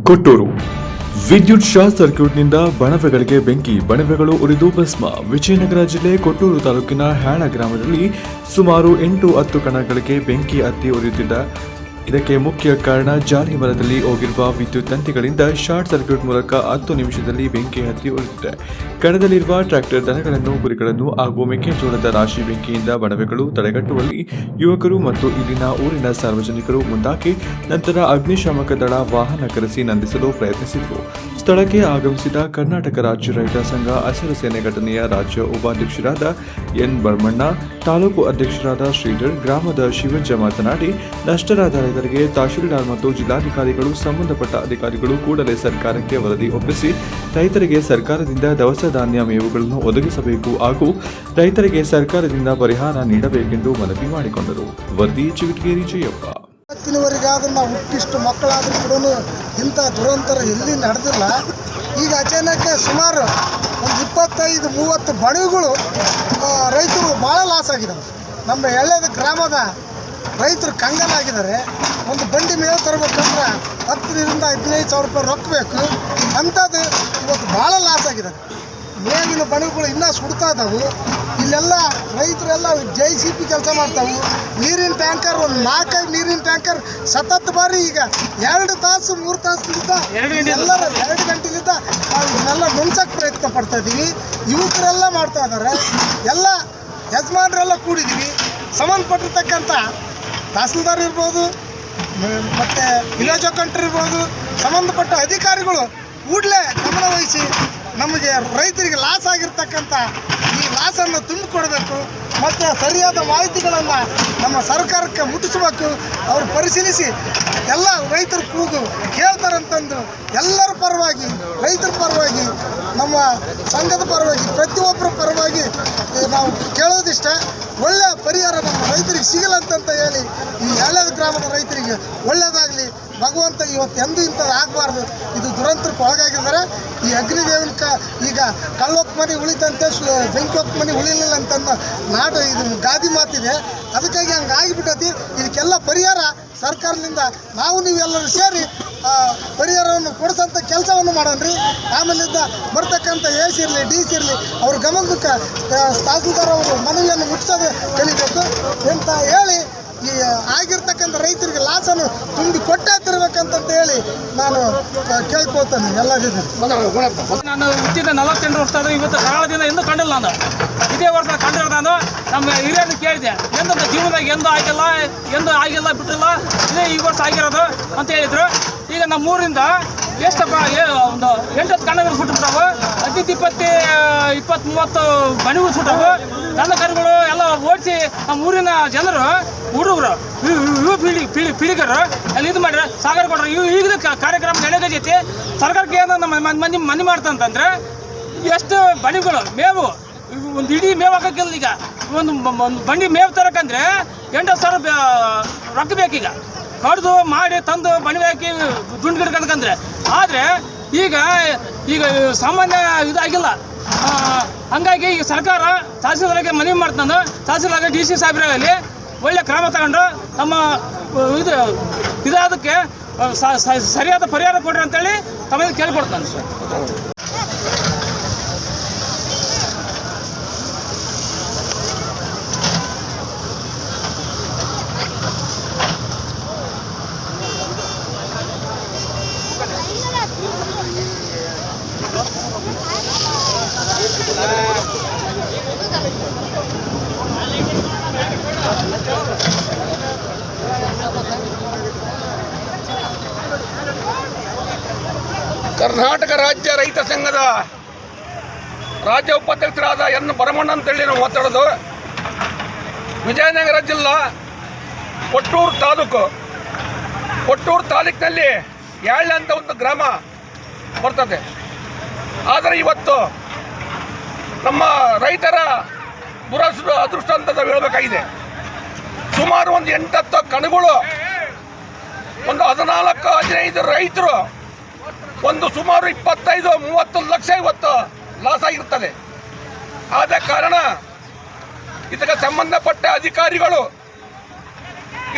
ಕೊಟ್ಟೂರು ವಿದ್ಯುತ್ ಶಾರ್ಟ್ ಸರ್ಕ್ಯೂಟ್ನಿಂದ ಬಣವೆಗಳಿಗೆ ಬೆಂಕಿ, ಬಣವೆಗಳು ಉರಿದು ಭಸ್ಮ. ವಿಜಯನಗರ ಜಿಲ್ಲೆ ಕೊಟ್ಟೂರು ತಾಲೂಕಿನ ಹ್ಯಾಳ ಗ್ರಾಮದಲ್ಲಿ ಸುಮಾರು 8-10 ಕಣಗಳಿಗೆ ಬೆಂಕಿ ಹತ್ತಿ ಉರಿಯುತ್ತಿದ್ದ. ಇದಕ್ಕೆ ಮುಖ್ಯ ಕಾರಣ ಜಾಲಿ ಮರದಲ್ಲಿ ಹೋಗಿರುವ ವಿದ್ಯುತ್ ತಂತಿಗಳಿಂದ ಶಾರ್ಟ್ ಸರ್ಕ್ಯೂಟ್ ಮೂಲಕ 10 ನಿಮಿಷದಲ್ಲಿ ಬೆಂಕಿ ಹತ್ತಿ ಉರಿದಿದೆ. ಕಣದಲ್ಲಿರುವ ಟ್ರ್ಯಾಕ್ಟರ್ ದನಗಳನ್ನು, ಕುರಿಗಳನ್ನು ಹಾಗೂ ಮೆಕ್ಕೆಜೋಳದ ರಾಶಿ ಬೆಂಕಿಯಿಂದ ಬಣವೆಗಳು ತಡೆಗಟ್ಟುವಲ್ಲಿ ಯುವಕರು ಮತ್ತು ಇಲ್ಲಿನ ಊರಿನ ಸಾರ್ವಜನಿಕರು ಮುಂದಾಗಿ ನಂತರ ಅಗ್ನಿಶಾಮಕ ದಳ ವಾಹನ ಕರೆಸಿ ನಂದಿಸಲು ಪ್ರಯತ್ನಿಸಿದರು. ಸ್ಥಳಕ್ಕೆ ಆಗಮಿಸಿದ ಕರ್ನಾಟಕ ರಾಜ್ಯ ರೈತ ಸಂಘ ಹಸಿರು ಸೇನೆ ಘಟನೆಯ ರಾಜ್ಯ ಉಪಾಧ್ಯಕ್ಷರಾದ ಎನ್ ಬರಮಣ್ಣ, ತಾಲೂಕು ಅಧ್ಯಕ್ಷರಾದ ಶ್ರೀಧರ್, ಗ್ರಾಮದ ಶಿವಜ್ಜ ಮಾತನಾಡಿ, ನಷ್ಟರಾದ ರೈತರಿಗೆ ತಹಶೀಲ್ದಾರ್ ಮತ್ತು ಜಿಲ್ಲಾಧಿಕಾರಿಗಳು, ಸಂಬಂಧಪಟ್ಟ ಅಧಿಕಾರಿಗಳು ಕೂಡಲೇ ಸರ್ಕಾರಕ್ಕೆ ವರದಿ ಒಪ್ಪಿಸಿ ರೈತರಿಗೆ ಸರ್ಕಾರದಿಂದ ದವಸ ಧಾನ್ಯ ಮೇವುಗಳನ್ನು ಒದಗಿಸಬೇಕು ಹಾಗೂ ರೈತರಿಗೆ ಸರ್ಕಾರದಿಂದ ಪರಿಹಾರ ನೀಡಬೇಕೆಂದು ಮನವಿ ಮಾಡಿಕೊಂಡರು. ವರದಿ ಚಿವಿಟಗೇರಿ ಜಯಪ್ಪ. ಇವತ್ತಿನವರೆಗಾದ್ರೂ ನಾವು ಹುಟ್ಟಿಷ್ಟು ಮಕ್ಕಳಾದರೂ ಕೂಡ ಇಂಥ ದುರಂತರ ಎಲ್ಲಿ ನಡೆದಿಲ್ಲ. ಈಗ ಅಚಾನಕ್ ಸುಮಾರು ಒಂದು 25-30 ಬಣವೆಗಳು ರೈತರು ಭಾಳ ಲಾಸ್ ಆಗಿದ್ದಾರೆ. ನಮ್ಮ ಎಳ್ಳೆದ ಗ್ರಾಮದ ರೈತರು ಕಂಗಾಲಾಗಿದ್ದಾರೆ. ಒಂದು ಬಂಡಿ ಮೇವು ತರಬೇಕಂದ್ರೆ 10,000-15,000 ರೂಪಾಯಿ ರೊಕ್ಕ ಬೇಕು. ಅಂಥದ್ದು ಇವತ್ತು ಭಾಳ ಲಾಸ್ ಆಗಿದೆ. ಮೇವಿನ ಬಣವೆಗಳು ಇನ್ನೂ ಸುಡ್ತಾ ಇದ್ದಾವೆ. ಇಲ್ಲೆಲ್ಲ ರೈತರೆಲ್ಲ JCB ಕೆಲಸ ಮಾಡ್ತಾವೆ. ನೀರಿನ ಟ್ಯಾಂಕರ್ ಒಂದು 4-5 ನೀರಿನ ಟ್ಯಾಂಕರ್ ಸತತ ಬಾರಿ ಈಗ 2 ತಾಸು 3 ತಾಸಿನಿಂದ ಎಲ್ಲರ 2 ಗಂಟೆಲಿಂದ ನಾವು ಇದನ್ನೆಲ್ಲ ನುಂಚಕ್ಕೆ ಪ್ರಯತ್ನ ಪಡ್ತಾ ಇದ್ದೀವಿ. ಯುವಕರೆಲ್ಲ ಮಾಡ್ತಾ ಇದ್ದಾರೆ. ಎಲ್ಲ ಯಜಮಾನರೆಲ್ಲ ಕೂಡಿದ್ದೀವಿ. ಸಂಬಂಧಪಟ್ಟಿರ್ತಕ್ಕಂಥ ತಹಸೀಲ್ದಾರ್ ಇರ್ಬೋದು, ಮತ್ತು ವಿಲೇಜ್ ಅಕೌಂಟರ್ ಇರ್ಬೋದು, ಸಂಬಂಧಪಟ್ಟ ಅಧಿಕಾರಿಗಳು ಕೂಡಲೇ ಗಮನ ವಹಿಸಿ ನಮಗೆ ರೈತರಿಗೆ ಲಾಸ್ ಆಗಿರ್ತಕ್ಕಂಥ ಈ ಲಾಸನ್ನು ತುಂಬಿಕೊಡಬೇಕು ಮತ್ತು ಸರಿಯಾದ ಮಾಹಿತಿಗಳನ್ನು ನಮ್ಮ ಸರ್ಕಾರಕ್ಕೆ ಮುಟ್ಟಿಸಬೇಕು. ಅವರು ಪರಿಶೀಲಿಸಿ ಎಲ್ಲ ರೈತರ ಕೂಗು ಕೇಳ್ತಾರಂತಂದು ಎಲ್ಲರ ಪರವಾಗಿ, ರೈತರ ಪರವಾಗಿ, ನಮ್ಮ ಸಂಘದ ಪರವಾಗಿ, ಪ್ರತಿಯೊಬ್ಬರ ಪರವಾಗಿ ನಾವು ಕೇಳೋದಿಷ್ಟ, ಒಳ್ಳೆಯ ಪರಿಹಾರ ನಮ್ಮ ರೈತರಿಗೆ ಸಿಗಲ್ಲಂತ ಹೇಳಿ ಈ ಹಳ್ಳೆದ ಗ್ರಾಮದ ರೈತರಿಗೆ ಒಳ್ಳೆಯದಾಗಲಿ. ಭಗವಂತ ಇವತ್ತು ಎಂದೂ ಇಂಥದ್ದು ಆಗಬಾರ್ದು. ಇದು ದುರಂತಕ್ಕೆ ಒಳಗಾಗಿದ್ದಾರೆ. ಈ ಅಗ್ನಿದೇವನ ಈಗ ಕಳ್ಳೊತ್ತು ಮನೆ ಉಳಿತಂತೆ, ಬೆಂಕಿ ಹೊತ್ತು ಮನೆ ಉಳಿಲಿಲ್ಲ ಅಂತಂದು ನಾಡು ಇದು ಗಾದಿ ಮಾತಿದೆ. ಅದಕ್ಕಾಗಿ ಹಂಗೆ ಆಗಿಬಿಟ್ಟತಿ. ಇದಕ್ಕೆಲ್ಲ ಪರಿಹಾರ ಸರ್ಕಾರದಿಂದ ನಾವು ನೀವೆಲ್ಲರೂ ಸೇರಿ ಪರಿಹಾರವನ್ನು ಕೊಡಿಸೋಂಥ ಕೆಲಸವನ್ನು ಮಾಡೋಣ್ರಿ. ಆಮೇಲಿಂದ ಬರ್ತಕ್ಕಂಥ AC ಇರಲಿ, DC ಇರಲಿ, ಅವ್ರ ಗಮನಕ್ಕೆ ತಹಸೀಲ್ದಾರ್ ಅವರು ಮನವಿಯನ್ನು ಮುಟ್ಟಿಸೋದು ಕಲಿಬೇಕು ಅಂತ ಹೇಳಿ ಈ ಆಗಿರ್ತಕ್ಕಂಥ ರೈತರಿಗೆ ಲಾಸನ್ನು ತುಂಬಿ ಕೊಟ್ಟಾತಿರ್ಬೇಕಂತ ಹೇಳಿ ನಾನು ಕೇಳ್ಕೊಳ್ತೇನೆ ಎಲ್ಲರಿಗೂ. ನಾನು ಹುಟ್ಟಿದ 48 ವರ್ಷ ಆದರೂ ಇವತ್ತು ಕಾಲದಿಂದ ಎಂದೂ ಕಂಡಿಲ್ಲ. ನಾನು ಇದೇ ವರ್ಷ ಕಂಡಿರೋ ನಾನು ನಮ್ಮ ಹಿರಿಯರನ್ನು ಕೇಳಿದೆ, ಎಂದು ಜೀವನದಾಗ ಎಂದೂ ಆಗಿಲ್ಲ ಬಿಟ್ಟಿಲ್ಲ, ಇದೇ ಈ ವರ್ಷ ಆಗಿರೋದು ಅಂತ ಹೇಳಿದರು. ಈಗ ನಮ್ಮ ಊರಿಂದ ಎಷ್ಟಪ್ಪ ಒಂದು 8-10 ಕಣ್ಣಗಳು ಸುಟ್ಟಿರ್ತಾವೆ. 20-30 ಮನೆಗಳು ಸುಟ್ಟವು. ದನ ಕರುಗಳು ಎಲ್ಲ ಓಡಿಸಿ ನಮ್ಮ ಊರಿನ ಜನರು, ಹುಡುಗರು, ಯುವ ಪೀಳಿಗರು ಅಲ್ಲಿ ಇದು ಮಾಡ್ರೆ ಸಾಗರ ಕೊಡ್ರೆ. ಈಗಲೂ ಕಾರ್ಯಕ್ರಮ ನಡೆದೈತಿ. ಸರ್ಕಾರಕ್ಕೆ ಏನೋ ನಮ್ಮ ಮನೆ ಮಾಡ್ತಂತಂದ್ರೆ ಎಷ್ಟು ಬಣಿಗಳು ಮೇವು, ಒಂದು ಇಡೀ ಮೇವು ಹಾಕೋಕ್ಕಿಲ್ಲ. ಈಗ ಒಂದು ಬಂಡಿ ಮೇವು ತರಕಂದ್ರೆ 8,000 ರೊಕ್ಕ ಬೇಕೀಗ. ಕಡ್ದು ಮಾಡಿ ತಂದು ಬಣಿ ಹಾಕಿ ದುಂಡು ಗಿಡ್ಕಂದ್ರೆ. ಆದರೆ ಈಗ ಸಾಮಾನ್ಯ ಇದಾಗಿಲ್ಲ. ಹಂಗಾಗಿ ಈಗ ಸರ್ಕಾರ ತಹಸೀಲ್ದಾರ್ಗೆ ಮನವಿ ಮಾಡ್ತಾನೆ. ತಹಸೀಲ್ದಾರ್ಗೆ DC ಸಾಹೇಬರಾಗಲಿ ಒಳ್ಳೆ ಕ್ರಮ ತಗೊಂಡು ತಮ್ಮ ಇದಕ್ಕೆ ಸರಿಯಾದ ಪರಿಹಾರ ಕೊಡ್ರಿ ಅಂತೇಳಿ ತಮಗೆ ಕೇಳಿಕೊಡ್ತಾನೆ ಸರ್. ಕರ್ನಾಟಕ ರಾಜ್ಯ ರೈತ ಸಂಘದ ರಾಜ್ಯ ಉಪಾಧ್ಯಕ್ಷರಾದ ಎನ್ ಬರಮಣ್ಣ ಅಂತೇಳಿ ನಾವು ಮಾತಾಡೋದು. ವಿಜಯನಗರ ಜಿಲ್ಲಾ ಕೊಟ್ಟೂರು ತಾಲೂಕಿನಲ್ಲಿ ಯಾಳ್ಳೆ ಅಂತ ಒಂದು ಗ್ರಾಮ ಬರ್ತದೆ. ಆದರೆ ಇವತ್ತು ನಮ್ಮ ರೈತರ ಅದೃಷ್ಟ ಅಂತ ನಾವು ಹೇಳಬೇಕಾಗಿದೆ. ಸುಮಾರು ಒಂದು 8-10 ಕಣಗಳು, ಒಂದು 14-15 ರೈತರು, ಒಂದು ಸುಮಾರು 25-30 ಲಕ್ಷ ಇವತ್ತು ಲಾಸ್ ಆಗಿರ್ತದೆ. ಆದ ಕಾರಣ ಇದಕ್ಕೆ ಸಂಬಂಧಪಟ್ಟ ಅಧಿಕಾರಿಗಳು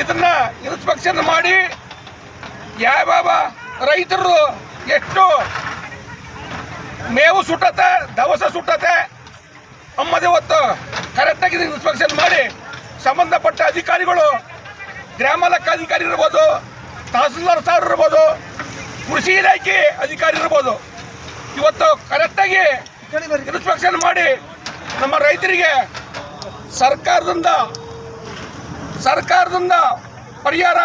ಇದನ್ನ ಇನ್ಸ್ಪೆಕ್ಷನ್ ಮಾಡಿ ಯಾವ ರೈತರು ಎಷ್ಟು ಮೇವು ಸುಟ್ಟತೆ, ದವಸ ಸುಟ್ಟತೆ ಅಮ್ಮದೇ ಹೊತ್ತು ಕರೆಕ್ಟಾಗಿ ಇನ್ಸ್ಪೆಕ್ಷನ್ ಮಾಡಿ ಸಂಬಂಧಪಟ್ಟ ಅಧಿಕಾರಿಗಳು, ಗ್ರಾಮ ಲೆಕ್ಕಾಧಿಕಾರಿ ಇರ್ಬೋದು, ತಹಸೀಲ್ದಾರ್ ಸಾರ್ ಇರ್ಬೋದು, ಕೃಷಿ ಇಲಾಖೆ ಅಧಿಕಾರಿ ಇರ್ಬೋದು, ಇವತ್ತು ಕರೆಕ್ಟಾಗಿ ಇನ್ಸ್ಪೆಕ್ಷನ್ ಮಾಡಿ ನಮ್ಮ ರೈತರಿಗೆ ಸರ್ಕಾರದಿಂದ ಪರಿಹಾರ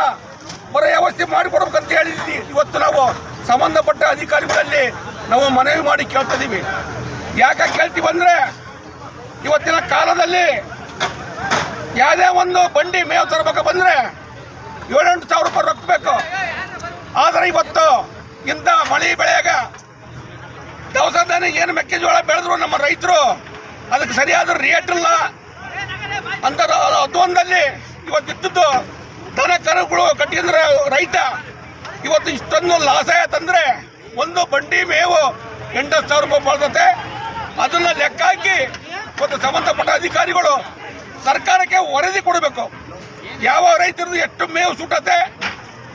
ಬರೋ ವ್ಯವಸ್ಥೆ ಮಾಡಿಕೊಡ್ಬೇಕಂತ ಹೇಳಿದ್ವಿ. ಇವತ್ತು ನಾವು ಸಂಬಂಧಪಟ್ಟ ಅಧಿಕಾರಿಗಳಲ್ಲಿ ನಾವು ಮನವಿ ಮಾಡಿ ಕೇಳ್ತಿದ್ದೀವಿ. ಯಾಕೆ ಕೇಳ್ತೀವಿ ಅಂದರೆ, ಇವತ್ತಿನ ಕಾಲದಲ್ಲಿ ಯಾವುದೇ ಒಂದು ಬಂಡಿ ಮೇವು ತರಬೇಕು ಬಂದರೆ 7-8 ಸಾವಿರ ರೂಪಾಯಿ ರೊಕ್ಕ ಬೇಕು. ಆದರೆ ಇವತ್ತು ಇಂಥ ಮಳೆ ಬೆಳೆಯಾಗ ದವಸ ಧಾನ್ಯ ಏನು ಮೆಕ್ಕೆಜೋಳ ಬೆಳೆದ್ರು ನಮ್ಮ ರೈತರು ಅದಕ್ಕೆ ಸರಿಯಾದ ರೇಟ್ ಇಲ್ಲ ಅಂತ ಅದೊಂದಲ್ಲಿ ಇವತ್ತು ಇದ್ದದ್ದು ದನ ಕರುಗಳು ಕಟ್ಟಿದ್ರೆ ರೈತ ಇವತ್ತು ಇಷ್ಟೊಂದು ಲಾಸ್ ಆಯ್ತಂದ್ರೆ ಒಂದು ಬಂಡಿ ಮೇವು 8-10 ಸಾವಿರ ರೂಪಾಯಿ ಬರ್ತದೆ. ಅದನ್ನು ಲೆಕ್ಕ ಹಾಕಿ ಇವತ್ತು ಸಂಬಂಧಪಟ್ಟ ಅಧಿಕಾರಿಗಳು ಸರ್ಕಾರಕ್ಕೆ ವರದಿ ಕೊಡಬೇಕು. ಯಾವ ರೈತರದ್ದು ಎಷ್ಟು ಮೇವು ಸುಟ್ಟತೆ,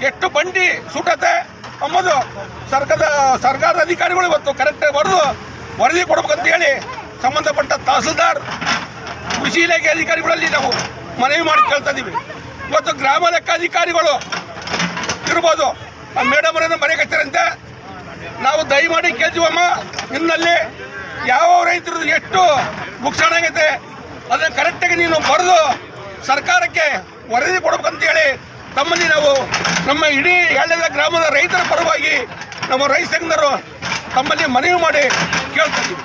ಎಷ್ಟು ಬಂಡಿ ಸುಟ್ಟತೆ ಅಂಬುದು ಸರ್ಕಾರದ ಅಧಿಕಾರಿಗಳು ಇವತ್ತು ಕರೆಕ್ಟ್ ಬರೆದು ವರದಿ ಕೊಡ್ಬೇಕಂತ ಹೇಳಿ ಸಂಬಂಧಪಟ್ಟ ತಹಸೀಲ್ದಾರ್, ಕೃಷಿ ಇಲಾಖೆ ಅಧಿಕಾರಿಗಳಲ್ಲಿ ನಾವು ಮನವಿ ಮಾಡಿ ಕೇಳ್ತಾ ಇದ್ದೀವಿ. ಇವತ್ತು ಗ್ರಾಮ ಲೆಕ್ಕಾಧಿಕಾರಿಗಳು ಇರ್ಬೋದು, ಮೇಡಮ್ ಅವರನ್ನು ಮರೆಯಕತ್ತಾರಂತೆ. ನಾವು ದಯಮಾಡಿ ಕೇಳ್ತೀವಮ್ಮ, ಇನ್ನಲ್ಲಿ ಯಾವ ರೈತರದ್ದು ಎಷ್ಟು ನುಕ್ಸಾನ ಆಗೈತೆ ಅದನ್ನು ಕರೆಕ್ಟಾಗಿ ನೀನು ಬರೆದು ಸರ್ಕಾರಕ್ಕೆ ವರದಿ ಕೊಡ್ಬೇಕಂತೇಳಿ ತಮ್ಮಲ್ಲಿ ನಾವು ನಮ್ಮ ಇಡೀ ಎಳ್ಳೆದ ಗ್ರಾಮದ ರೈತರ ಪರವಾಗಿ ನಮ್ಮ ರೈತ ಸಂಘದವರು ತಮ್ಮಲ್ಲಿ ಮನವಿ ಮಾಡಿ ಕೇಳ್ತಾ ಇದ್ದೀವಿ.